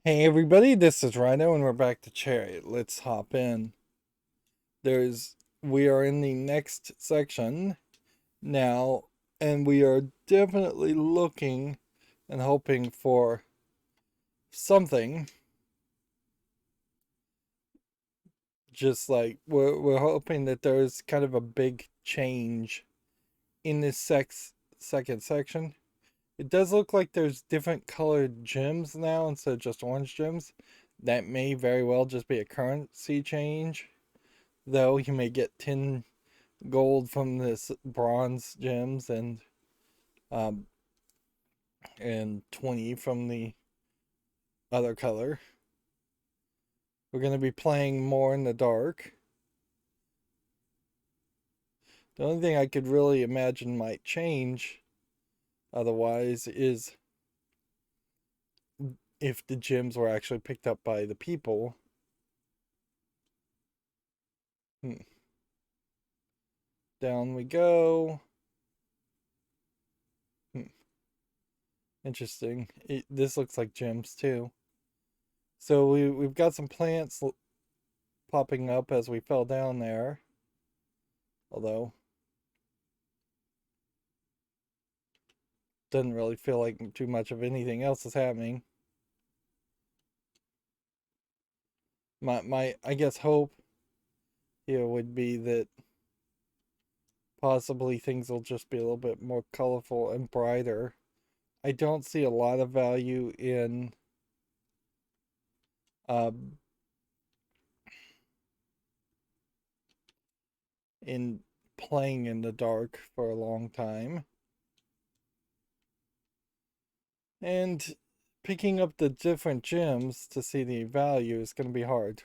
Hey everybody, this is Rydo and we're back to Chariot. Let's hop in. We are in the next section now, and we are definitely looking and hoping for something. Just like we're hoping that there's kind of a big change in this second section. It does look like there's different colored gems now instead of just orange gems. That may very well just be a currency change. Though you may get 10 gold from this bronze gems um, and 20 from the other color. We're going to be playing more in the dark. The only thing I could really imagine might change otherwise is if the gems were actually picked up by the people. Hmm. Down we go. Hmm. Interesting. This looks like gems too. So we've got some plants popping up as we fell down there. Although doesn't really feel like too much of anything else is happening. My I guess hope here would be that possibly things will just be a little bit more colorful and brighter. I don't see a lot of value um in playing in the dark for a long time. And picking up the different gems to see the value is going to be hard.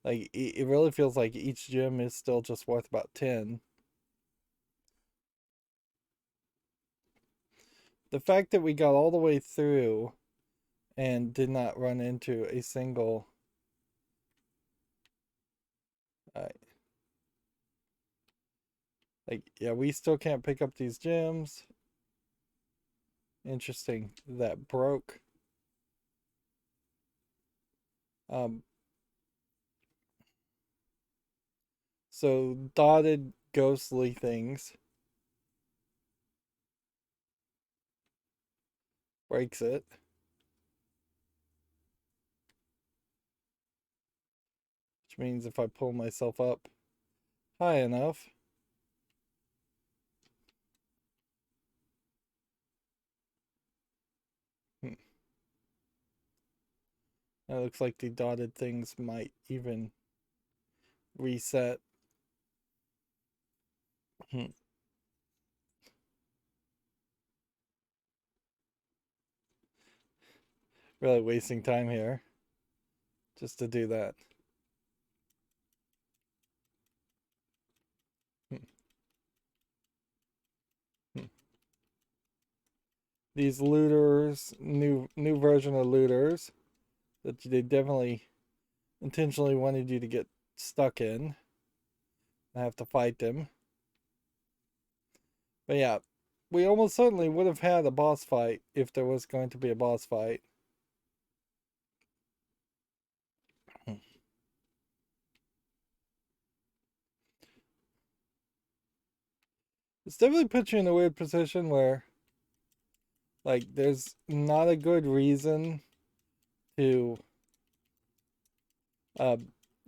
It really feels like each gem is still just worth about 10. The fact that we got all the way through and did not run into a single uh, yeah, we still can't pick up these gems. Interesting. That broke. Um so dotted ghostly things breaks it, which means if I pull myself up high enough, hmm, it looks like the dotted things might even reset. Hmm. Really wasting time here just to do that. Hmm. Hmm. These looters, new version of looters that they definitely intentionally wanted you to get stuck in. I have to fight them. But yeah, we almost certainly would have had a boss fight if there was going to be a boss fight. It's definitely put you in a weird position where, like, there's not a good reason to uh,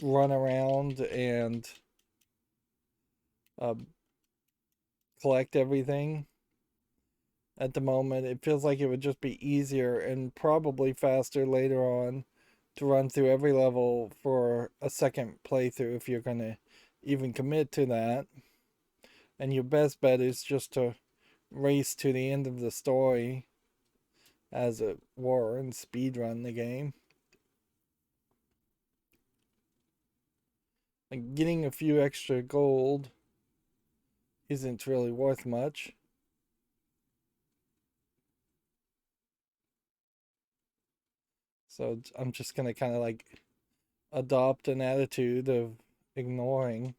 run around and uh, collect everything at the moment. It feels like it would just be easier and probably faster later on to run through every level for a second playthrough if you're going to even commit to that. And your best bet is just to race to the end of the story, as it were, and speed run the game. Like getting a few extra gold isn't really worth much. So I'm just gonna kind of like adopt an attitude of ignoring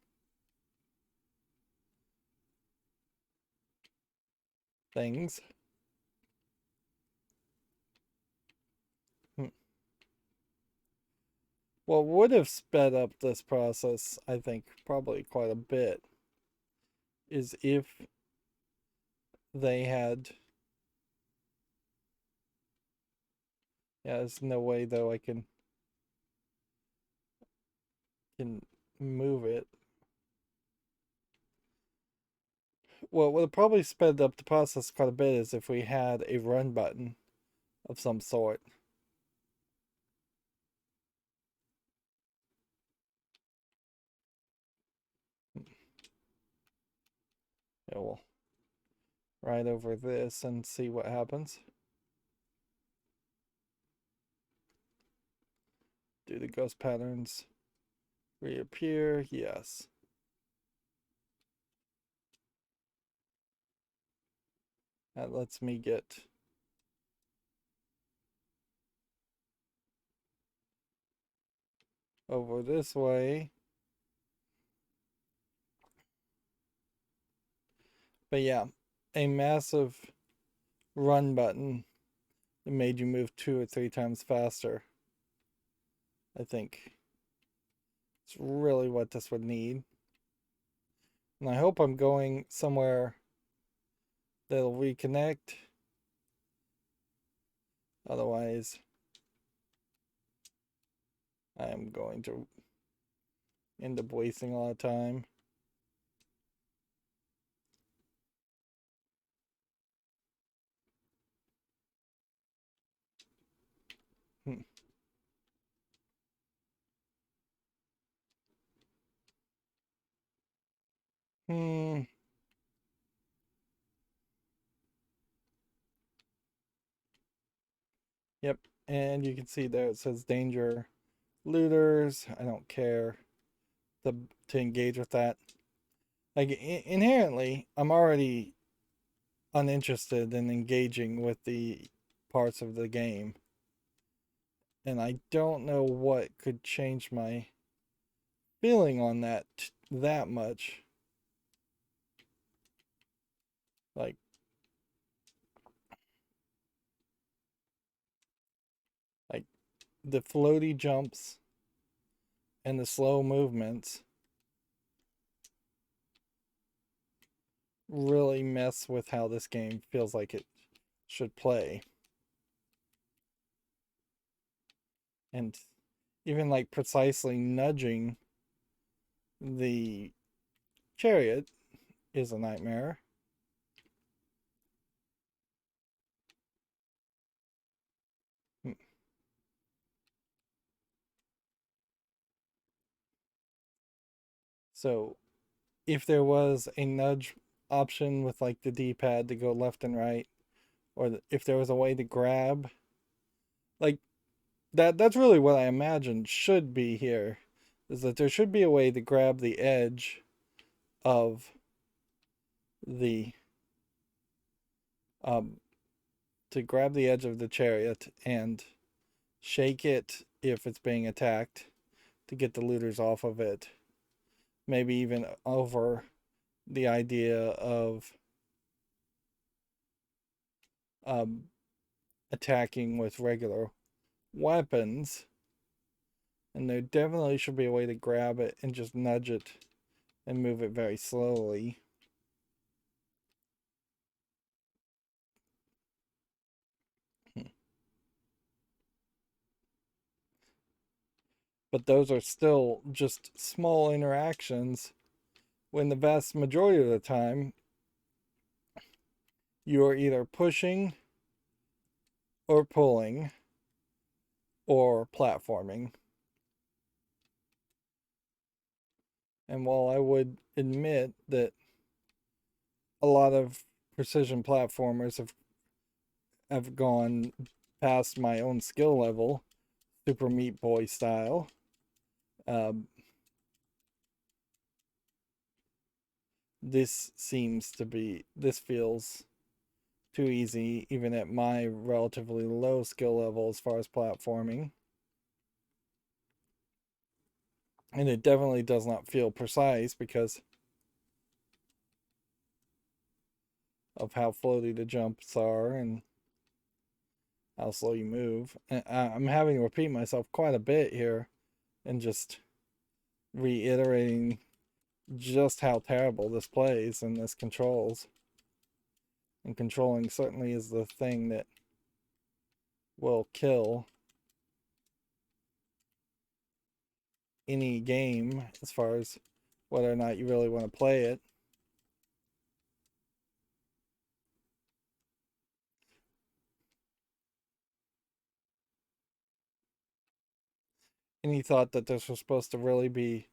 things. What would have sped up this process, I think, probably quite a bit, is if they had... Yeah, there's no way though I can move it. What would have probably sped up the process quite a bit is if we had a run button of some sort. Yeah, we'll ride over this and see what happens. Do the ghost patterns reappear? Yes. That lets me get over this way. But yeah, a massive run button that made you move 2 or 3 times faster. I think it's really what this would need. And I hope I'm going somewhere that'll reconnect. Otherwise, I am going to end up wasting a lot of time. Hmm. Hmm. Yep. And you can see there it says danger looters. I don't care to engage with that. Like inherently, I'm already uninterested in engaging with the parts of the game. And I don't know what could change my feeling on that much. Like like the floaty jumps and the slow movements really mess with how this game feels like it should play. And even like precisely nudging the chariot is a nightmare. So if there was a nudge option with like the D-pad to go left and right, or if there was a way to grab, like that's really what I imagine should be here, is that there should be a way to grab the edge of the um chariot and shake it if it's being attacked to get the looters off of it. Maybe even over the idea of um, attacking with regular weapons. And there definitely should be a way to grab it and just nudge it and move it very slowly. But those are still just small interactions when the vast majority of the time you are either pushing or pulling or platforming. And while I would admit that a lot of precision platformers have gone past my own skill level, Super Meat Boy style, um, this feels too easy, even at my relatively low skill level as far as platforming. And it definitely does not feel precise because of how floaty the jumps are and how slow you move. And I'm having to repeat myself quite a bit here and just reiterating just how terrible this plays and this controls. And controlling certainly is the thing that will kill any game as far as whether or not you really want to play it. Any thought that this was supposed to really be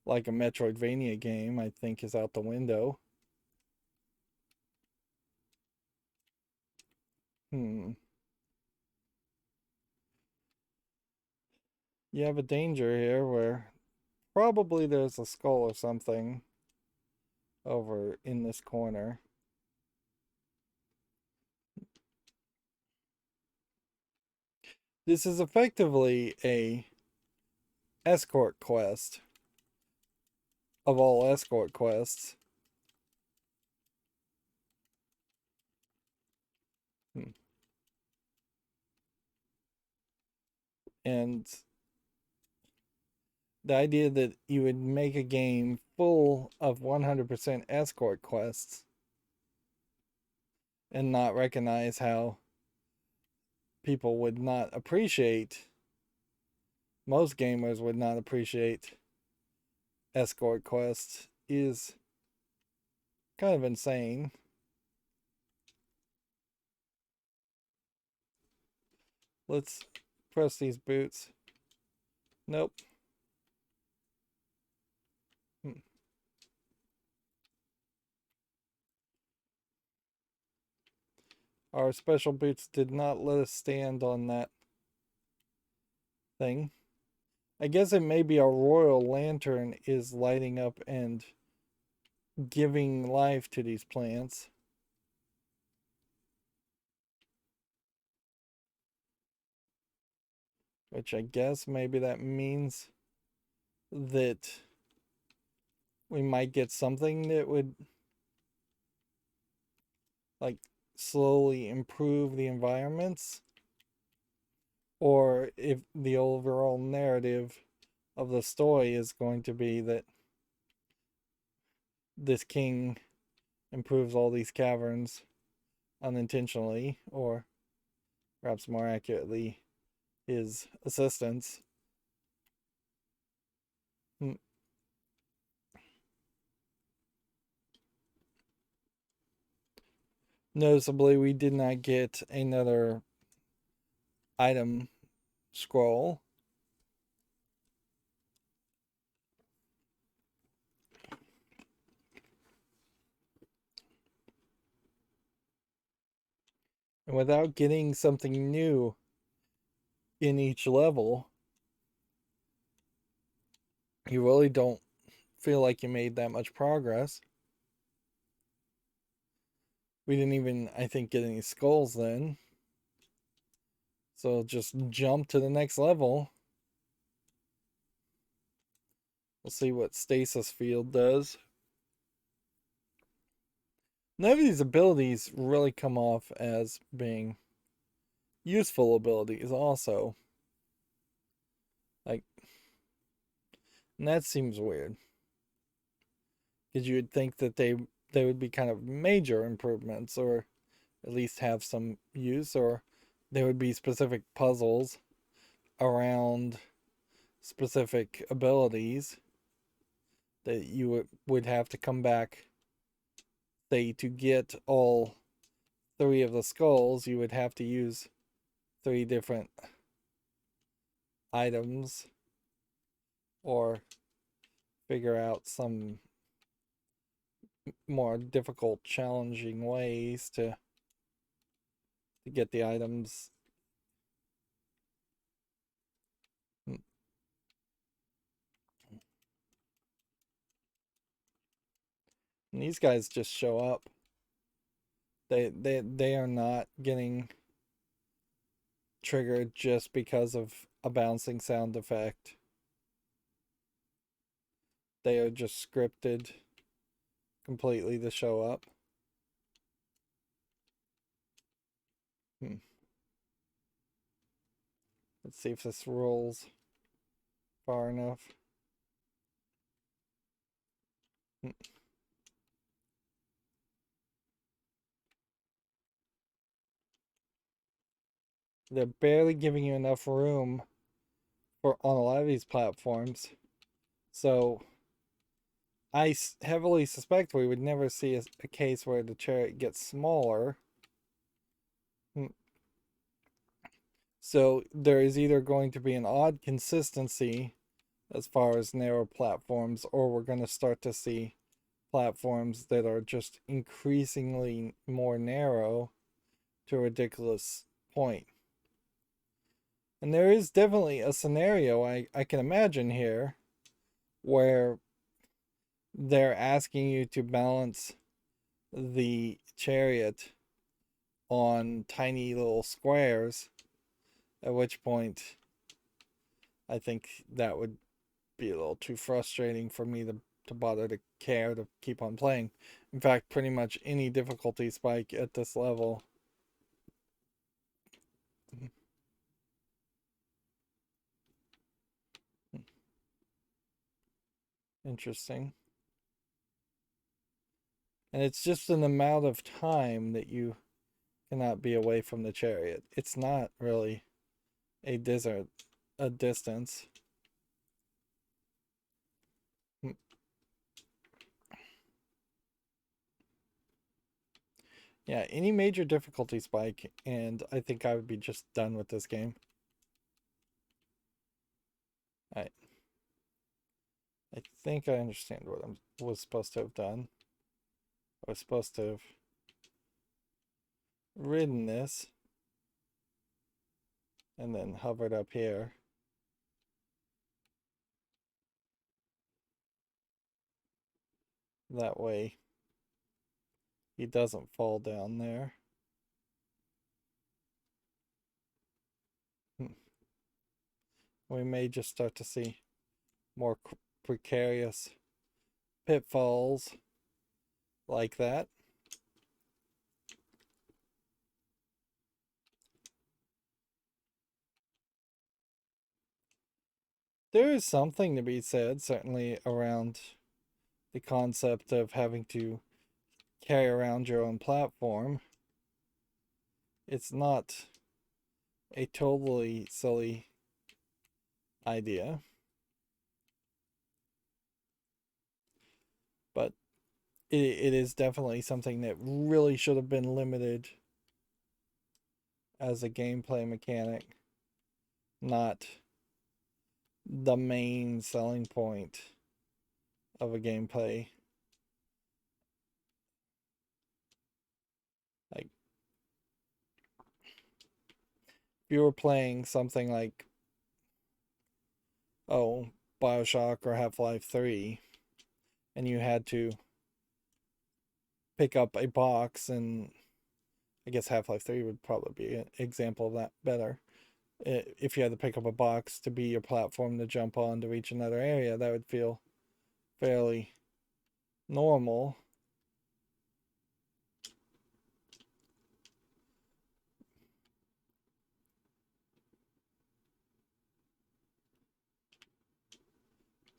like a Metroidvania game, I think, is out the window. You have a danger here where probably there's a skull or something over in this corner. This is effectively a escort quest of all escort quests. And the idea that you would make a game full of 100% escort quests and not recognize how people would not appreciate, most gamers would not appreciate escort quests is kind of insane. Let's press these boots. Nope. Our special boots did not let us stand on that thing. I guess it may be a royal lantern is lighting up and giving life to these plants. Which I guess maybe that means that we might get something that would like slowly improve the environments, or if the overall narrative of the story is going to be that this king improves all these caverns unintentionally, or perhaps more accurately, his assistants. Noticeably, we did not get another item scroll. And without getting something new in each level, you really don't feel like you made that much progress. We didn't even, I think, get any skulls then. So just jump to the next level. We'll see what stasis field does. None of these abilities really come off as being useful abilities also. Like, and that seems weird. Because you would think that they would be kind of major improvements, or at least have some use, or there would be specific puzzles around specific abilities that you would have to come back. Say, to get all 3 of the skulls, you would have to use 3 different items, or figure out some more difficult, challenging ways to get the items. And these guys just show up. They are not getting triggered just because of a bouncing sound effect. They are just scripted completely to show up. Let's see if this rolls far enough. They're barely giving you enough room for on a lot of these platforms. So I heavily suspect we would never see a case where the Chariot gets smaller. So there is either going to be an odd consistency as far as narrow platforms, or we're going to start to see platforms that are just increasingly more narrow to a ridiculous point. And there is definitely a scenario I can imagine here where they're asking you to balance the Chariot on tiny little squares, at which point I think that would be a little too frustrating for me to bother to care to keep on playing. In fact, pretty much any difficulty spike at this level. Interesting. And it's just an amount of time that you cannot be away from the Chariot. It's not really a distance. Yeah, any major difficulty spike, and I think I would be just done with this game. I think I understand what I was supposed to have done. I was supposed to have ridden this and then hovered up here. That way he doesn't fall down there. We may just start to see more precarious pitfalls like that. There is something to be said, certainly, around the concept of having to carry around your own platform. It's not a totally silly idea, but it is definitely something that really should have been limited as a gameplay mechanic, not the main selling point of a gameplay. Like, if you were playing something like, oh, Bioshock or Half-Life 3, and you had to pick up a box, and I guess Half-Life 3 would probably be an example of that better. If you had to pick up a box to be your platform to jump on to reach another area, that would feel fairly normal.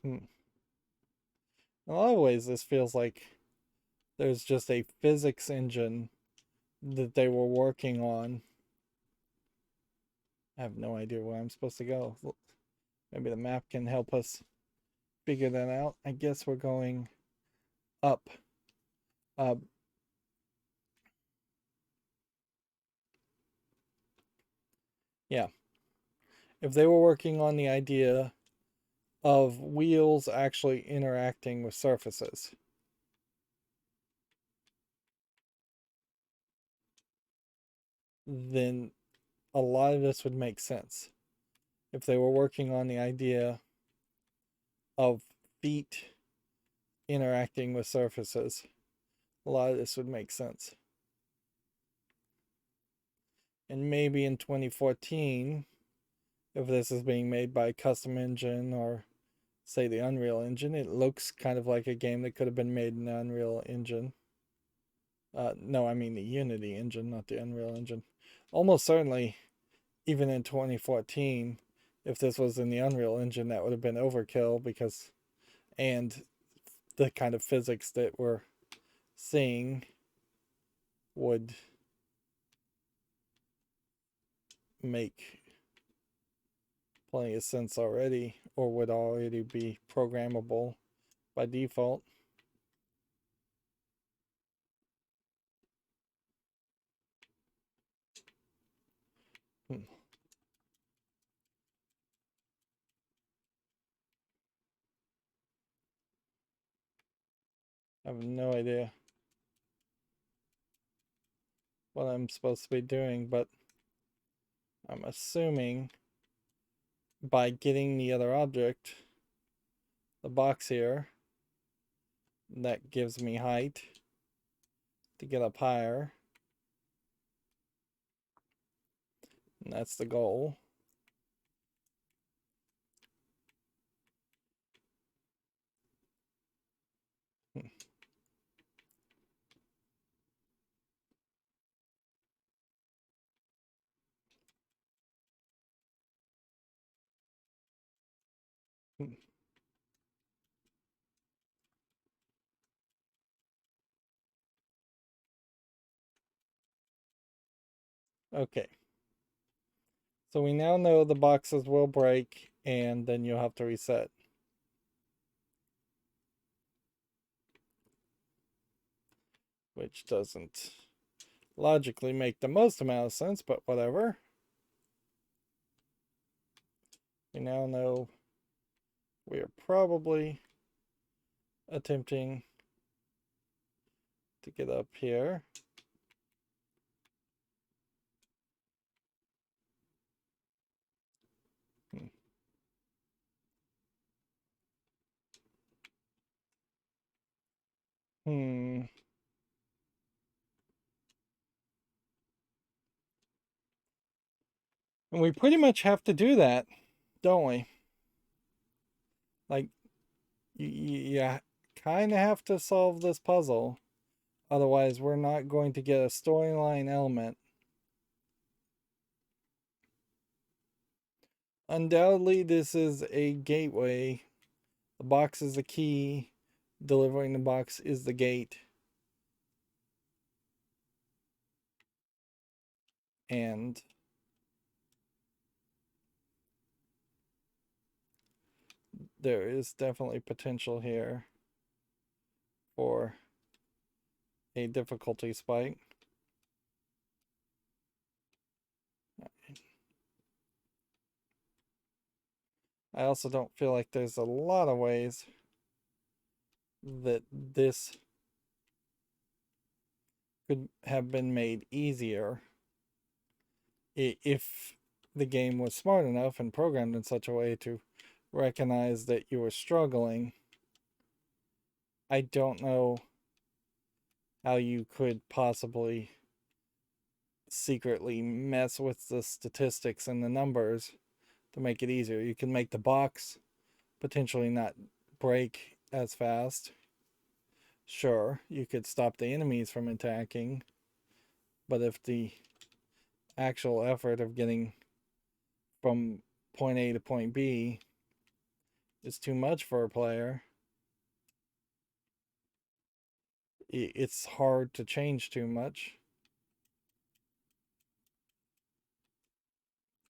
In a lot of ways, this feels like there's just a physics engine that they were working on. I have no idea where I'm supposed to go. Maybe the map can help us figure that out. I guess we're going up. Yeah. If they were working on the idea of wheels actually interacting with surfaces, then a lot of this would make sense. If they were working on the idea of feet interacting with surfaces, a lot of this would make sense. And maybe in 2014, if this is being made by a custom engine or, say, the Unreal Engine, it looks kind of like a game that could have been made in the Unreal Engine. No, I mean the Unity engine, not the Unreal Engine. Almost certainly, even in 2014, If this was in the Unreal Engine, that would have been overkill because, and the kind of physics that we're seeing would make plenty of sense already, or would already be programmable by default. Hmm. I have no idea what I'm supposed to be doing, but I'm assuming by getting the other object, the box here, that gives me height to get up higher. And that's the goal. Hmm. Hmm. Okay. So we now know the boxes will break and then you'll have to reset. Which doesn't logically make the most amount of sense, but whatever. We now know we are probably attempting to get up here. Hmm. Hmm. And we pretty much have to do that, don't we? Like, you kind of have to solve this puzzle. Otherwise, we're not going to get a storyline element. Undoubtedly, this is a gateway. The box is the key. Delivering the box is the gate. And there is definitely potential here for a difficulty spike. I also don't feel like there's a lot of ways that this could have been made easier if the game was smart enough and programmed in such a way to recognize that you were struggling. I don't know how you could possibly secretly mess with the statistics and the numbers to make it easier. You can make the box potentially not break as fast. Sure, you could stop the enemies from attacking, but if the actual effort of getting from point A to point B is too much for a player, it's hard to change too much.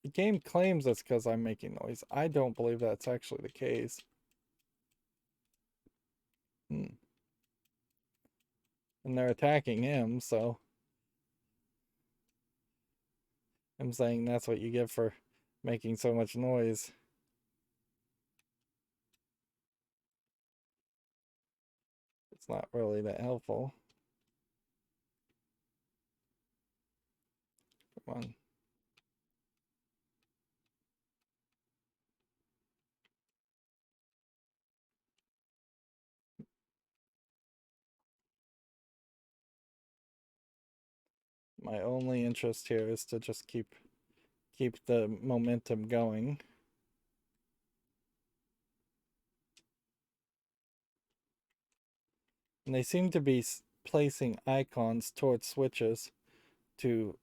The game claims that's because I'm making noise. I don't believe that's actually the case. And they're attacking him, so I'm saying that's what you get for making so much noise. It's not really that helpful. Come on. My only interest here is to just keep the momentum going. And they seem to be placing icons towards switches to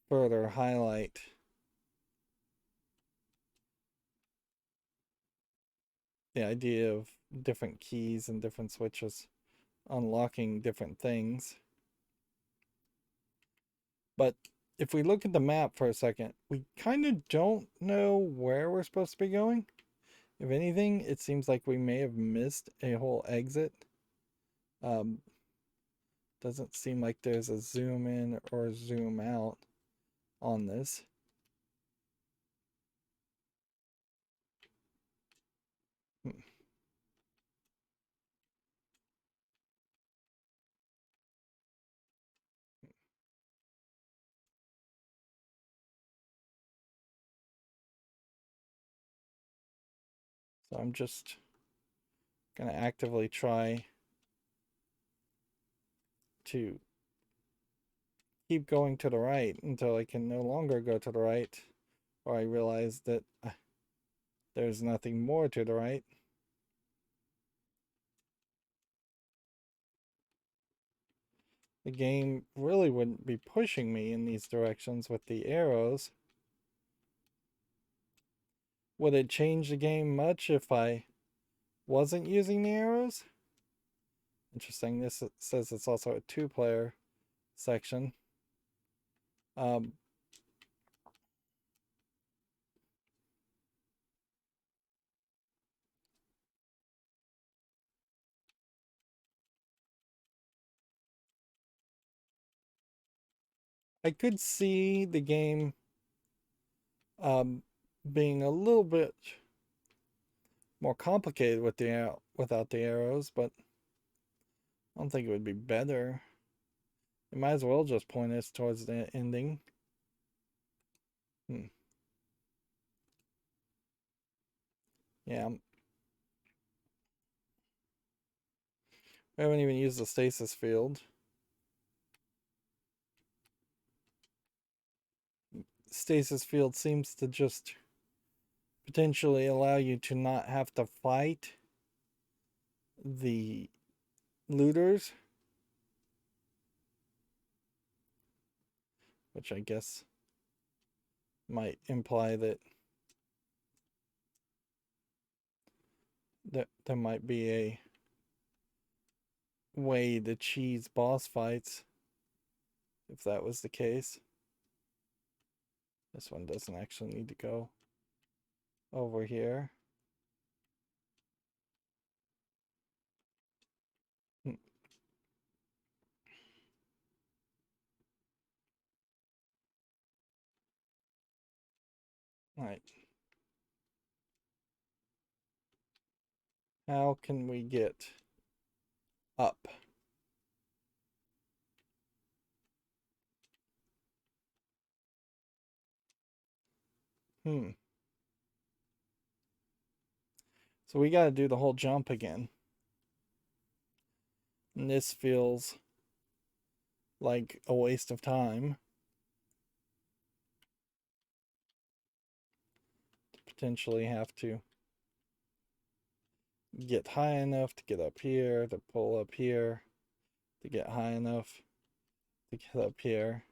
further highlight the idea of different keys and different switches unlocking different things. But if we look at the map for a second, we kind of don't know where we're supposed to be going. If anything, it seems like we may have missed a whole exit. Doesn't seem like there's a zoom in or zoom out on this. So I'm just going to actively try to keep going to the right until I can no longer go to the right, or I realize that there's nothing more to the right. The game really wouldn't be pushing me in these directions with the arrows. Would it change the game much if I wasn't using the arrows? Interesting. This says it's also a 2-player section. Um, I could see the game being a little bit more complicated with without the arrows, but I don't think it would be better. It might as well just point us towards the ending. Yeah, I haven't even used the stasis field. Stasis field seems to just potentially allow you to not have to fight the looters, which I guess might imply that there might be a way to cheese boss fights if that was the case. This one doesn't actually need to go over here. All right. How can we get up? So we got to do the whole jump again. And this feels like a waste of time. Potentially have to get high enough to get up here, to pull up here, to get high enough to get up here.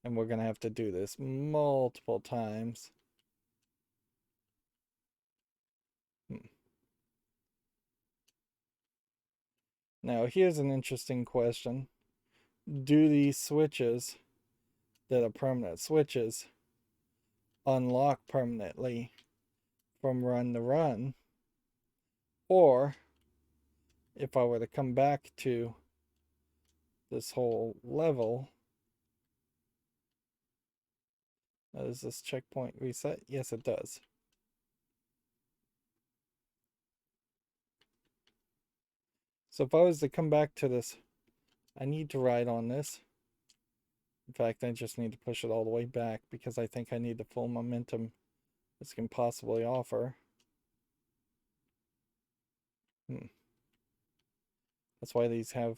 And we're going to have to do this multiple times. Now, here's an interesting question. Do these switches that are permanent switches unlock permanently from run to run? Or if I were to come back to this whole level, does this checkpoint reset? Yes, it does. So if I was to come back to this, I need to ride on this. In fact, I just need to push it all the way back because I think I need the full momentum this can possibly offer. That's why these have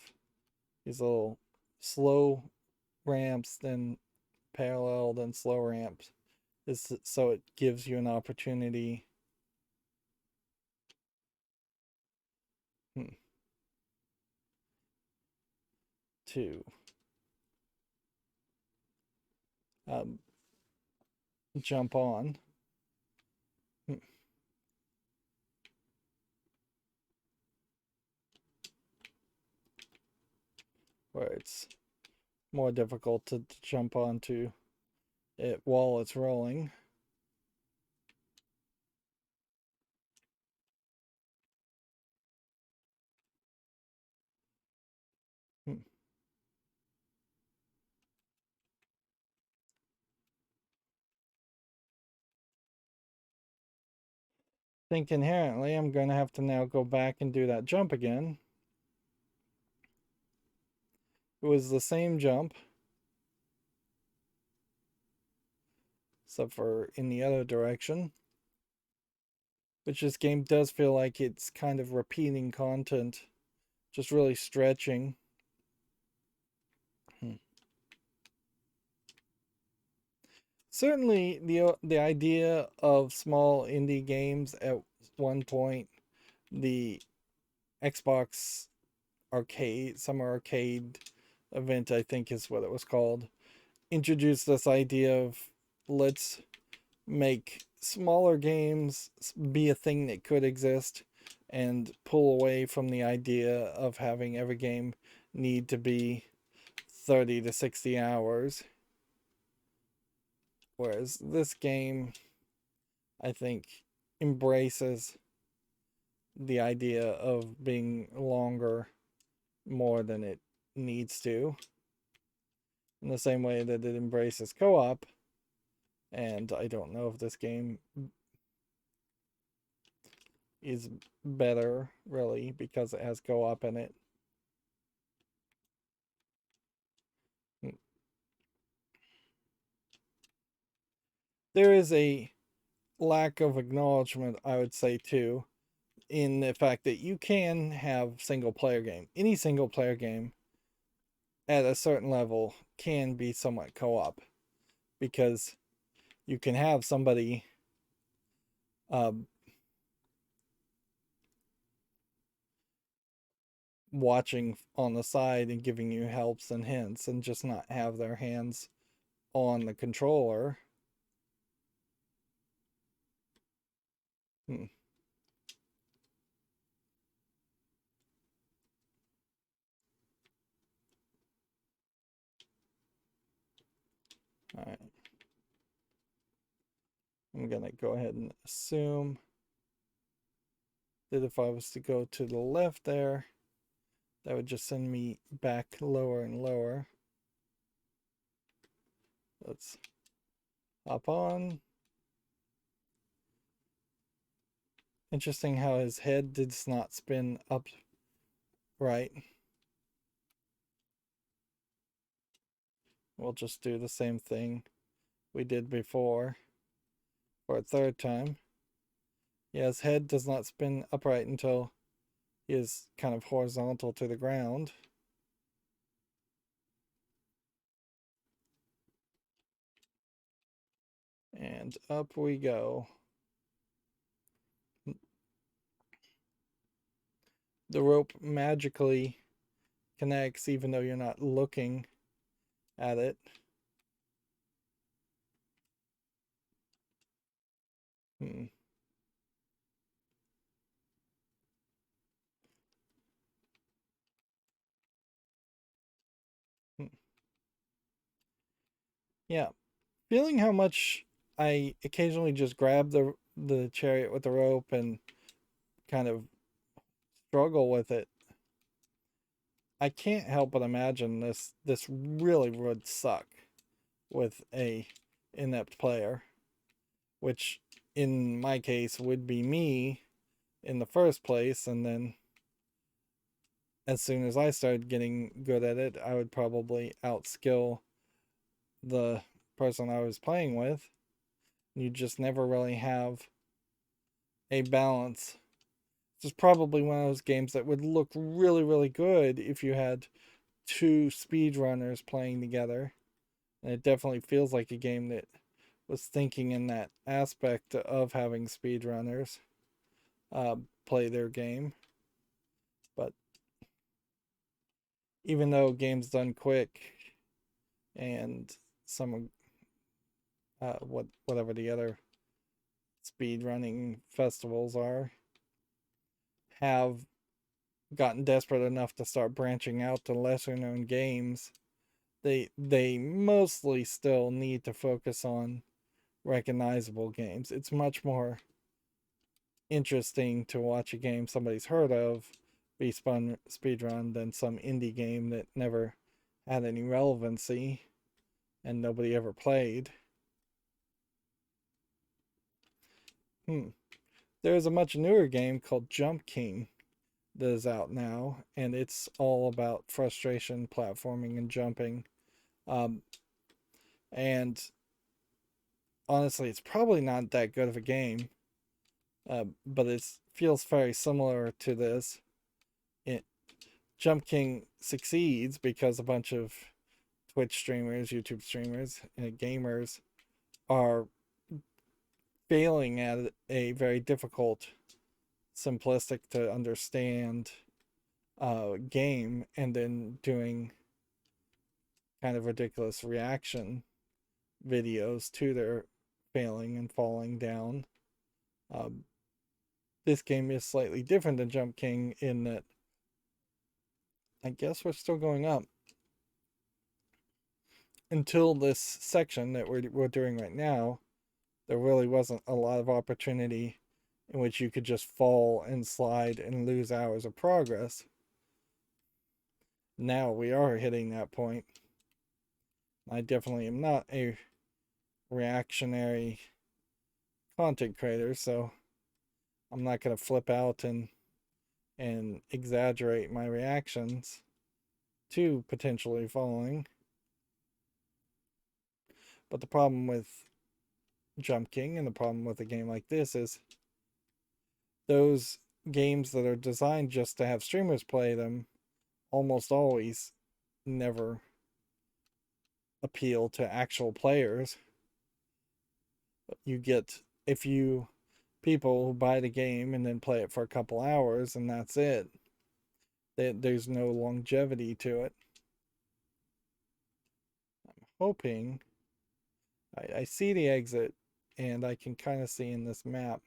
these little slow ramps, then parallel, then slow ramps. Is so it gives you an opportunity to jump on. where it's more difficult to jump onto it while it's rolling. Hmm. Think inherently I'm going to have to now go back and do that jump again. It was the same jump, except for in the other direction. Which this game does feel like it's kind of repeating content, just really stretching. Certainly, the idea of small indie games at one point, the Xbox Summer Arcade event, I think is what it was called, introduced this idea of let's make smaller games be a thing that could exist and pull away from the idea of having every game need to be 30 to 60 hours. Whereas this game, I think, embraces the idea of being longer more than it needs to, in the same way that it embraces co-op. And I don't know if this game is better, really, because it has co-op in it. There is a lack of acknowledgement, I would say, too, in the fact that you can have single player game. Any single player game at a certain level can be somewhat co-op, because you can have somebody watching on the side and giving you helps and hints, and just not have their hands on the controller. Hmm. All right. I'm going to go ahead and assume that if I was to go to the left there, that would just send me back lower and lower. Let's hop on. Interesting how his head did not spin up right. We'll just do the same thing we did before for a third time. Yeah, his head does not spin upright until he is kind of horizontal to the ground. And up we go. The rope magically connects even though you're not looking at it. Hmm. Yeah, feeling how much I occasionally just grab the chariot with the rope and kind of struggle with it. I can't help but imagine this really would suck with a inept player, which in my case would be me in the first place, and then as soon as I started getting good at it, I would probably outskill the person I was playing with. You just never really have a balance. This is probably one of those games that would look really, really good if you had two speedrunners playing together. And it definitely feels like a game that was thinking in that aspect of having speedrunners play their game. But even though games done quick and some whatever the other speedrunning festivals are have gotten desperate enough to start branching out to lesser known games, they mostly still need to focus on recognizable games. It's much more interesting to watch a game somebody's heard of be speedrun than some indie game that never had any relevancy and nobody ever played. There's a much newer game called Jump King that is out now, and it's all about frustration, platforming, and jumping. And honestly, it's probably not that good of a game, but it feels very similar to this. Jump King succeeds because a bunch of Twitch streamers, YouTube streamers, and gamers are failing at a very difficult, simplistic to understand game, and then doing kind of ridiculous reaction videos to their failing and falling down. This game is slightly different than Jump King in that I guess we're still going up. Until this section that we're doing right now, there really wasn't a lot of opportunity in which you could just fall and slide and lose hours of progress. Now we are hitting that point. I definitely am not a reactionary content creator, so I'm not going to flip out and exaggerate my reactions to potentially falling. But the problem with Jump King and the problem with a game like this is those games that are designed just to have streamers play them almost always never appeal to actual players. You get a few people who buy the game and then play it for a couple hours, and that's it. There's no longevity to it. I'm hoping I see the exit, and I can kind of see in this map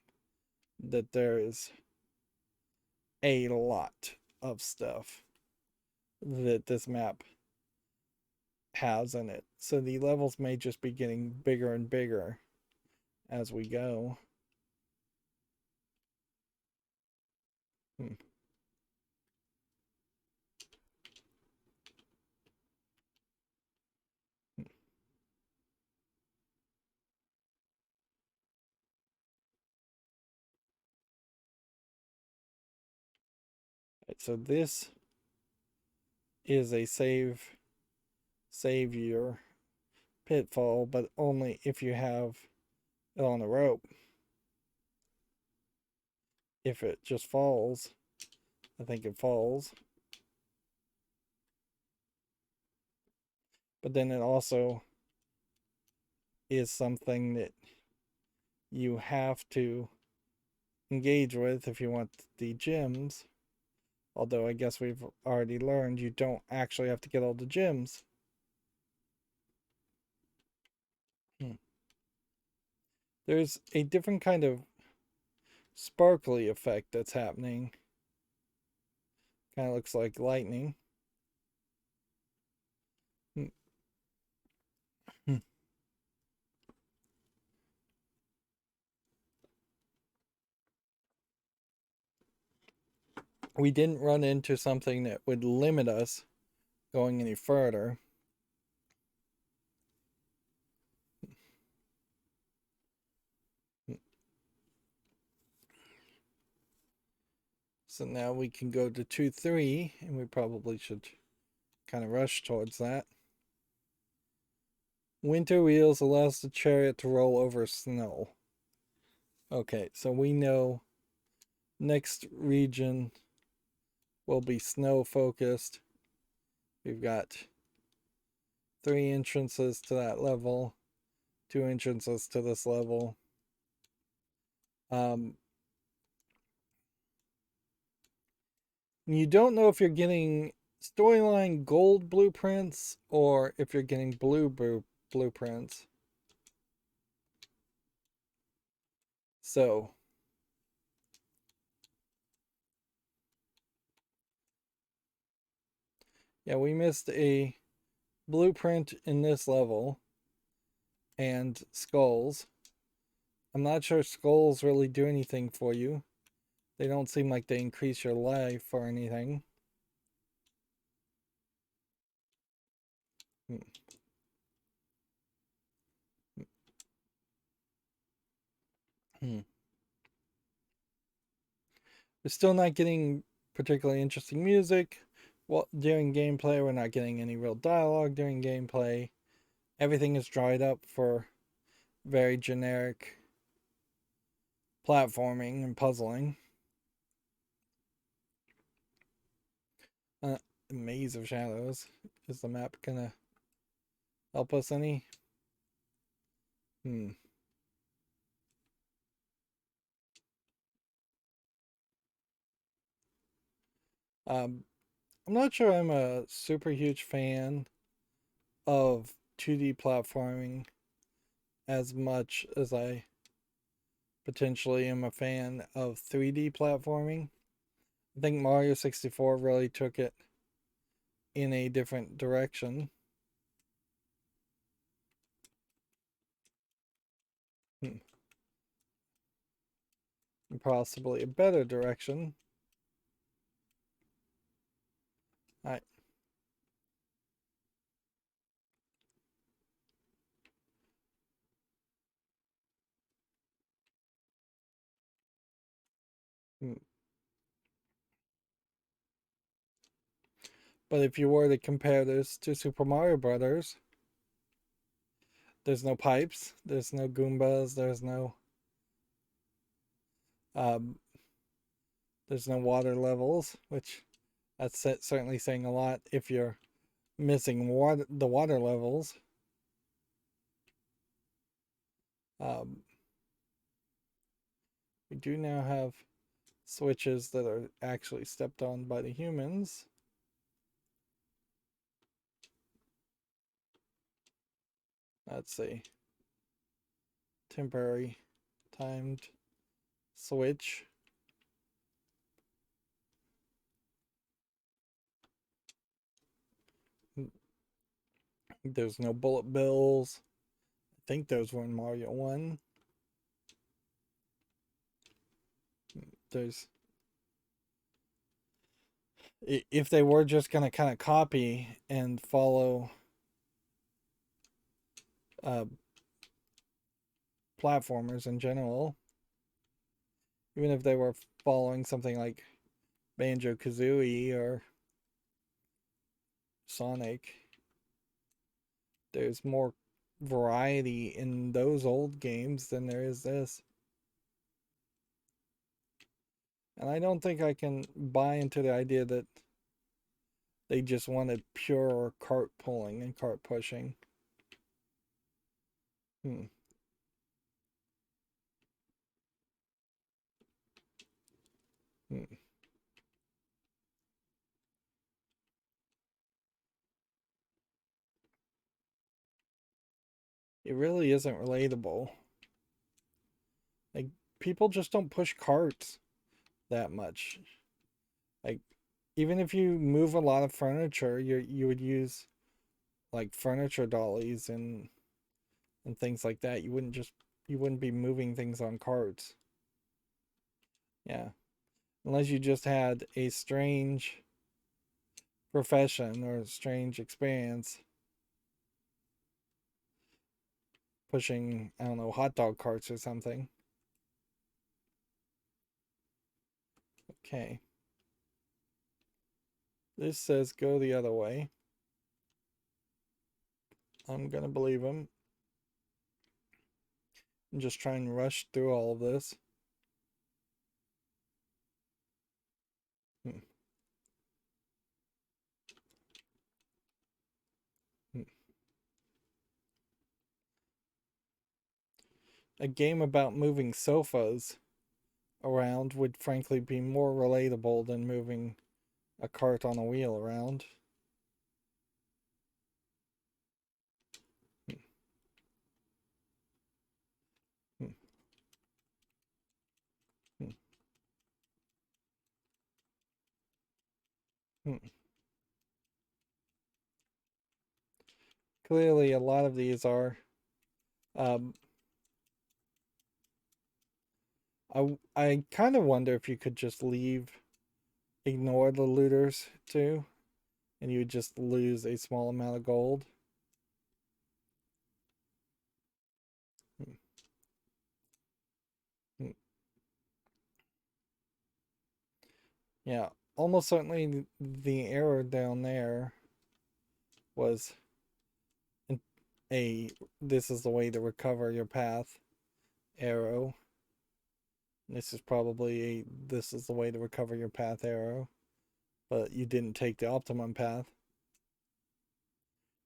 that there is a lot of stuff that this map has in it. So the levels may just be getting bigger and bigger as we go. So this is a save your pitfall, but only if you have it on a rope. If it just falls, I think it falls. But then it also is something that you have to engage with if you want the gems. Although I guess we've already learned you don't actually have to get all the gems. There's a different kind of sparkly effect that's happening. Kind of looks like lightning. We didn't run into something that would limit us going any further. So now we can go to 2-3, and we probably should kind of rush towards that. Winter wheels allows the chariot to roll over snow. Okay, so we know next region will be snow focused. We've got 3 entrances to that level, 2 entrances to this level. You don't know if you're getting storyline gold blueprints or if you're getting blue blueprints. So Yeah, we missed a blueprint in this level and skulls. I'm not sure skulls really do anything for you. They don't seem like they increase your life or anything. Hmm. Hmm. We're still not getting particularly interesting music. Well, during gameplay, we're not getting any real dialogue during gameplay. Everything is dried up for very generic platforming and puzzling. Uh, Maze of Shadows. Is the map gonna help us any? Hmm. Um, I'm not sure I'm a super huge fan of 2D platforming as much as I potentially am a fan of 3D platforming. I think Mario 64 really took it in a different direction. Hmm. Possibly a better direction. I hmm. But if you were to compare this to Super Mario Brothers, there's no pipes, there's no Goombas, um, there's no water levels, which that's certainly saying a lot if you're missing the water levels. Um, we do now have switches that are actually stepped on by the humans. That's a temporary timed switch. There's no bullet bills. I think those were in Mario 1. There's if they were just going to kind of copy and follow uh, platformers in general, even if they were following something like Banjo Kazooie or Sonic, there's more variety in those old games than there is this. And I don't think I can buy into the idea that they just wanted pure cart pulling and cart pushing. Hmm. Hmm. It really isn't relatable. Like, people just don't push carts that much. Like, even if you move a lot of furniture, you would use like furniture dollies and things like that. You wouldn't be moving things on carts. Yeah. Unless you just had a strange profession or a strange experience pushing, I don't know, hot dog carts or something. Okay. This says go the other way. I'm gonna believe him and just try and rush through all of this. Hmm. Hmm. A game about moving sofas around would frankly be more relatable than moving a cart on a wheel around. Hmm. Hmm. Hmm. Hmm. Clearly, a lot of these are. Um, I kind of wonder if you could just ignore the looters too, and you would just lose a small amount of gold. Hmm. Hmm. Yeah, almost certainly the error down there was a this is the way to recover your path arrow. This is probably a this is the way to recover your path arrow, but you didn't take the optimum path.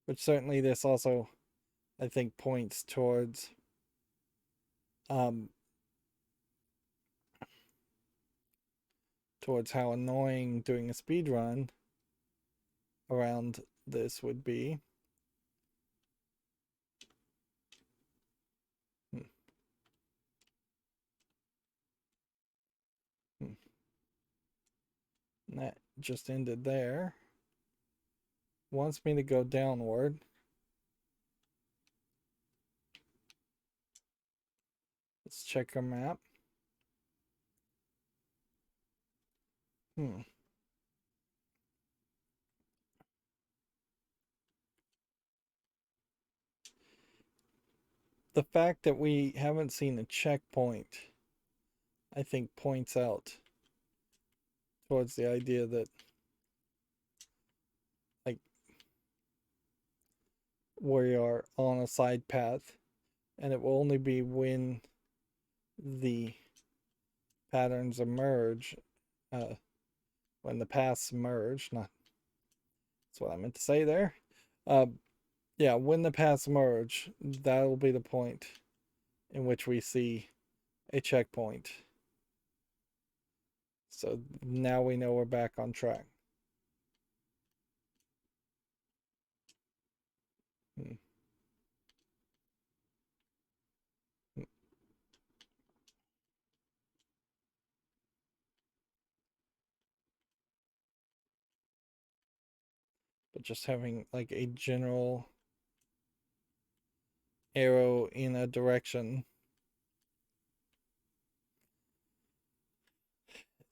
Which certainly this also, I think, points um towards how annoying doing a speed run around this would be. Hmm. Hmm. And that just ended there. Wants me to go downward. Let's check our map. Hmm. The fact that we haven't seen a checkpoint, I think, points out towards the idea that, like, we are on a side path, and it will only be when the patterns emerge, uh, when the paths merge. Not that's what I meant to say there. Uh, yeah, when the paths merge, that'll be the point in which we see a checkpoint. So now we know we're back on track. Hmm. Hmm. But just having like a general arrow in a direction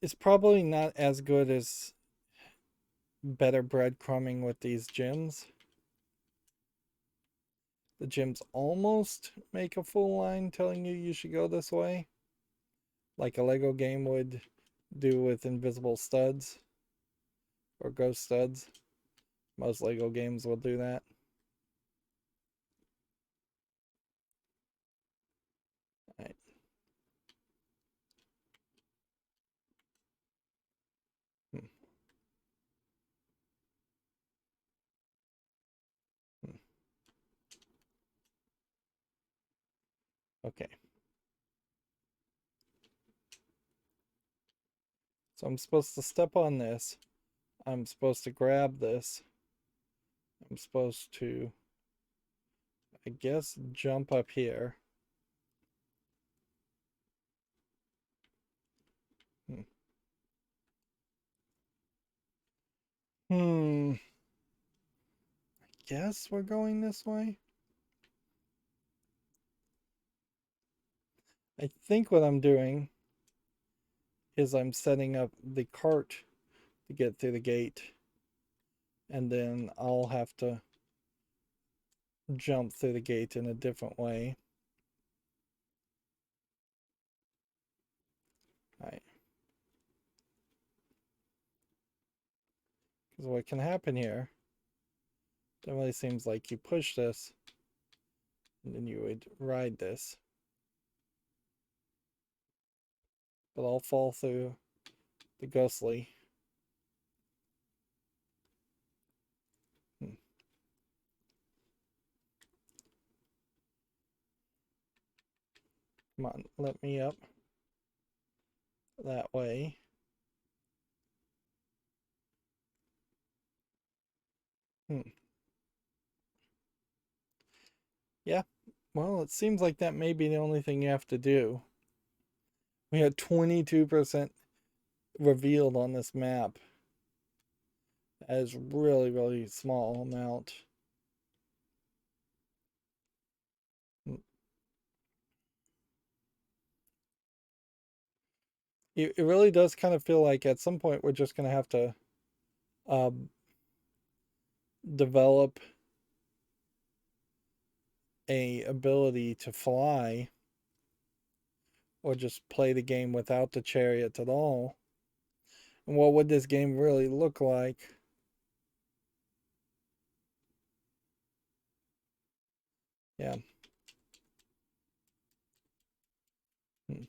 is probably not as good as better breadcrumbing with these gems. The gems almost make a full line telling you should go this way, like a Lego game would do with invisible studs or ghost studs. Most Lego games will do that. Right. Hmm. Hmm. Okay. So I'm supposed to step on this. I'm supposed to grab this. I'm supposed to, I guess, jump up here. Hmm. Hmm. Guess we're going this way. I think what I'm doing is I'm setting up the cart to get through the gate, and then I'll have to jump through the gate in a different way. Right. Because what can happen here, it really seems like you push this, and then you would ride this. But I'll fall through the ghostly. Hmm. Come on, let me up that way. Hmm. Yeah, well, it seems like that may be the only thing you have to do. We had 22% revealed on this map as really, really small amount. it really does kind of feel like at some point we're just going to have to um, develop a ability to fly, or just play the game without the chariot at all. And what would this game really look like? Yeah. Hmm.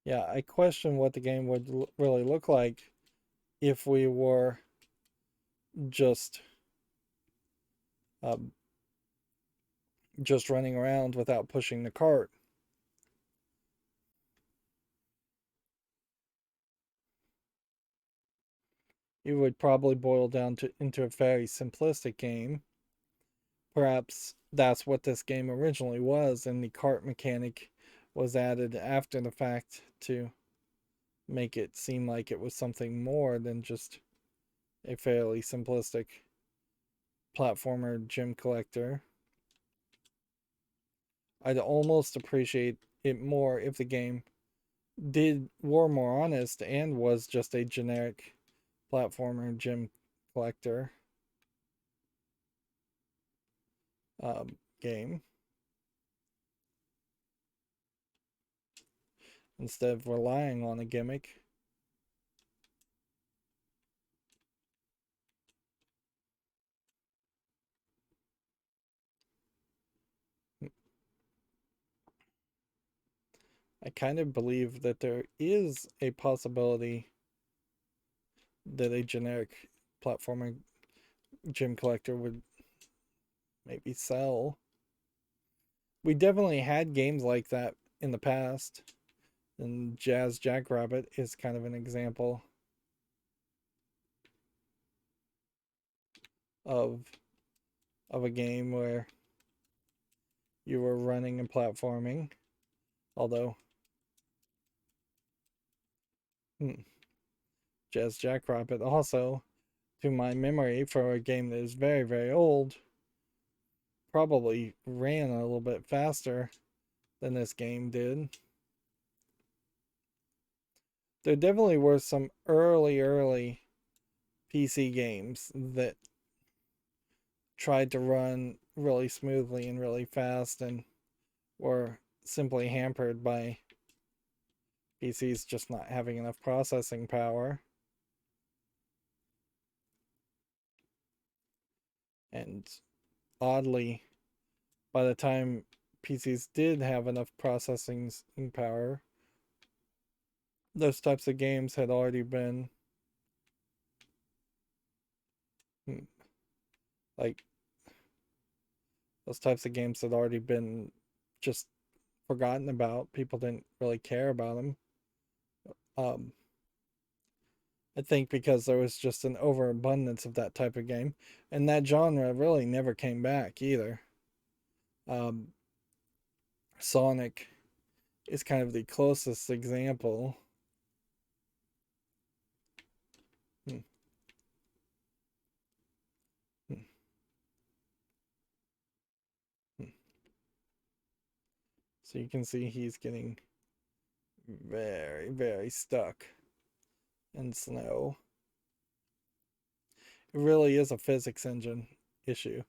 Yeah, I question what the game would really look like if we were just um, just running around without pushing the cart. It would probably boil down to into a very simplistic game. Perhaps that's what this game originally was, and the cart mechanic was added after the fact to make it seem like it was something more than just a fairly simplistic platformer gem collector. I'd almost appreciate it more if the game were more honest and was just a generic platformer gem collector game, instead of relying on a gimmick. I kind of believe that there is a possibility that a generic platformer gem collector would maybe sell. We definitely had games like that in the past, and Jazz Jackrabbit is kind of an example of a game where you were running and platforming. Although hmm, Jazz Jackrabbit also, to my memory, for a game that is very, very old, probably ran a little bit faster than this game did. There definitely were some early PC games that tried to run really smoothly and really fast and were simply hampered by PCs just not having enough processing power. And oddly, by the time PCs did have enough processing power, those types of games had already been hmm, like those types of games had already been just forgotten about. People didn't really care about them. Um, I think because there was just an overabundance of that type of game, and that genre really never came back either. Um, Sonic is kind of the closest example. Hmm, hmm, hmm. So you can see he's getting very, very stuck in snow. It really is a physics engine issue.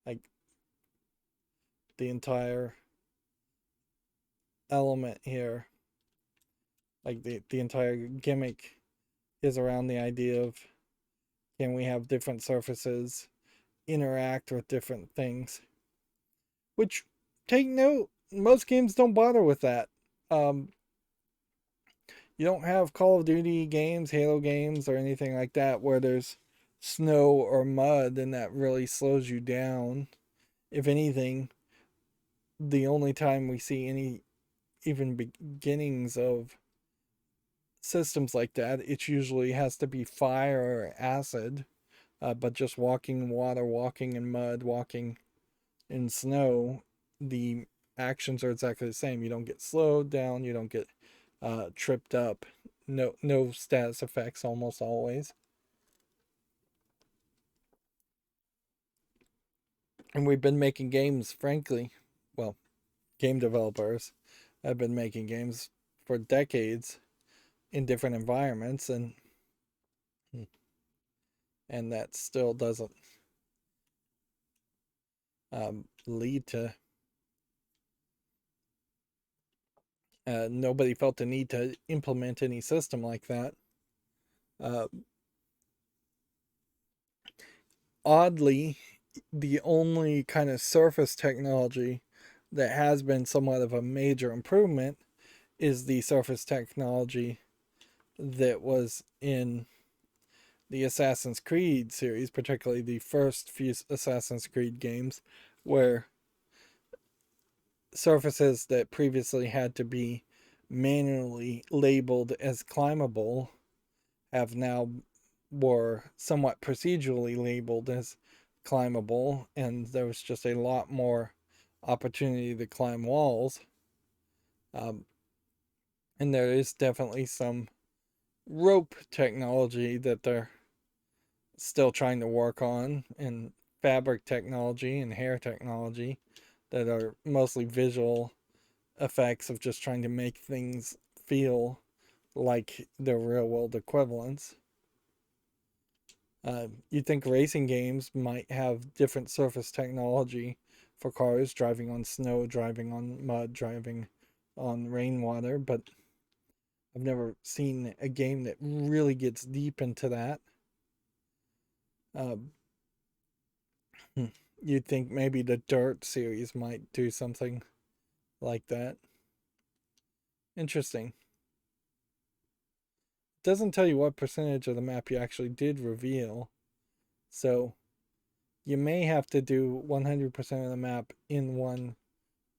Like the entire element here, like the entire gimmick is around the idea of, can we have different surfaces interact with different things? Which, take note, most games don't bother with that. Um, you don't have Call of Duty games, Halo games, or anything like that where there's snow or mud and that really slows you down. If anything, the only time we see any even beginnings of systems like that, it usually has to be fire or acid. But just walking in water, walking in mud, walking in snow, the actions are exactly the same. You don't get slowed down, you don't get tripped up. No status effects almost always. And we've been making games, frankly, well, game developers have been making games for decades in different environments, and that still doesn't lead to nobody felt the need to implement any system like that. Uh, Oddly, the only kind of surface technology that has been somewhat of a major improvement is the surface technology that was in the Assassin's Creed series, particularly the first few Assassin's Creed games, where surfaces that previously had to be manually labeled as climbable have now were somewhat procedurally labeled as climbable, and there was just a lot more opportunity to climb walls. Um, and there is definitely some rope technology that they're still trying to work on, and fabric technology and hair technology that are mostly visual effects of just trying to make things feel like their real world equivalents. You'd think racing games might have different surface technology for cars, driving on snow, driving on mud, driving on rainwater, but I've never seen a game that really gets deep into that. Uh, you'd think maybe the Dirt series might do something like that. Interesting. Doesn't tell you what percentage of the map you actually did reveal, so you may have to do 100% of the map in one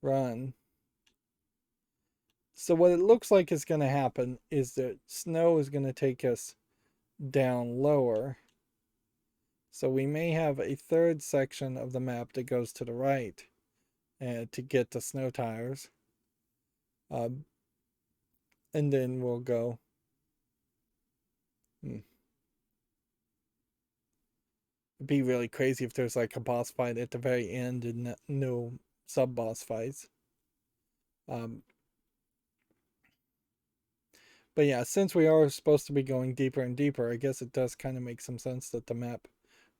run. So what it looks like is going to happen is that snow is going to take us down lower. So we may have a third section of the map that goes to the right to get the snow tires. And then we'll go. It'd be really crazy if there's like a boss fight at the very end and no sub boss fights. But yeah, since we are supposed to be going deeper and deeper, I guess it does kind of make some sense that the map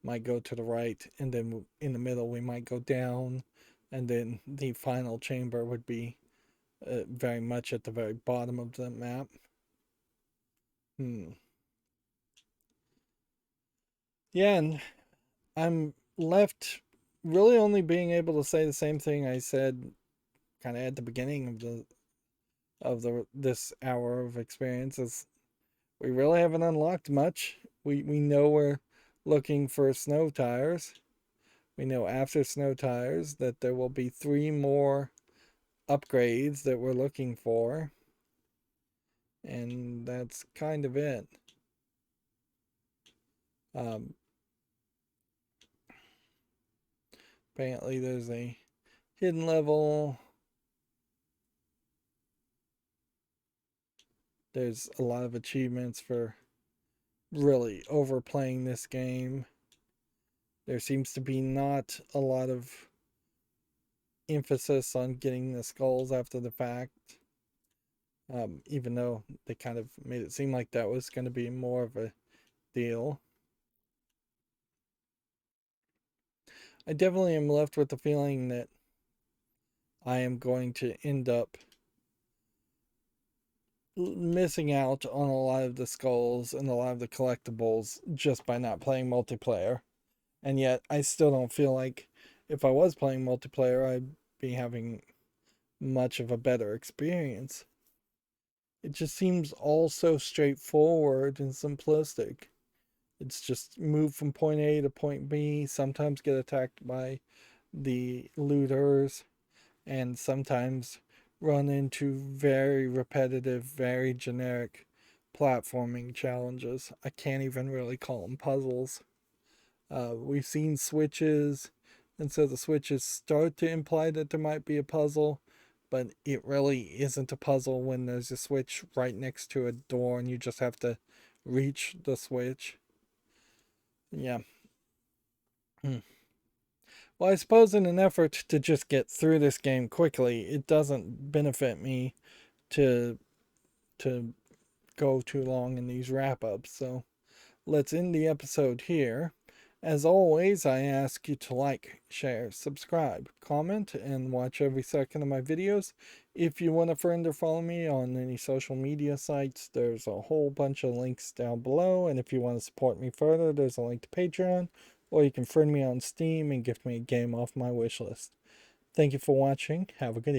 might go to the right, and then in the middle we might go down, and then the final chamber would be very much at the very bottom of the map. Yeah, and I'm left really only being able to say the same thing I said kind of at the beginning of the this hour of experience is we really haven't unlocked much. We know we're looking for snow tires. We know after snow tires that there will be 3 more upgrades that we're looking for. And that's kind of it. Um, Apparently there's a hidden level. There's a lot of achievements for really overplaying this game. There seems to be not a lot of emphasis on getting the skulls after the fact. Even though they kind of made it seem like that was going to be more of a deal. I definitely am left with the feeling that I am going to end up missing out on a lot of the skulls and a lot of the collectibles just by not playing multiplayer. And yet, I still don't feel like if I was playing multiplayer, I'd be having much of a better experience. It just seems all so straightforward and simplistic. It's just move from point A to point B, sometimes get attacked by the looters, and sometimes run into very repetitive, very generic platforming challenges. I can't even really call them puzzles. We've seen switches, and so the switches start to imply that there might be a puzzle, but it really isn't a puzzle when there's a switch right next to a door and you just have to reach the switch. Yeah. Well, I suppose in an effort to just get through this game quickly, it doesn't benefit me to to go too long in these wrap-ups. So let's end the episode here. As always, I ask you to like, share, subscribe, comment, and watch every second of my videos. If you want a friend or follow me on any social media sites, there's a whole bunch of links down below. And if you want to support me further, there's a link to Patreon, or you can friend me on Steam and gift me a game off my wish list. Thank you for watching. Have a good evening.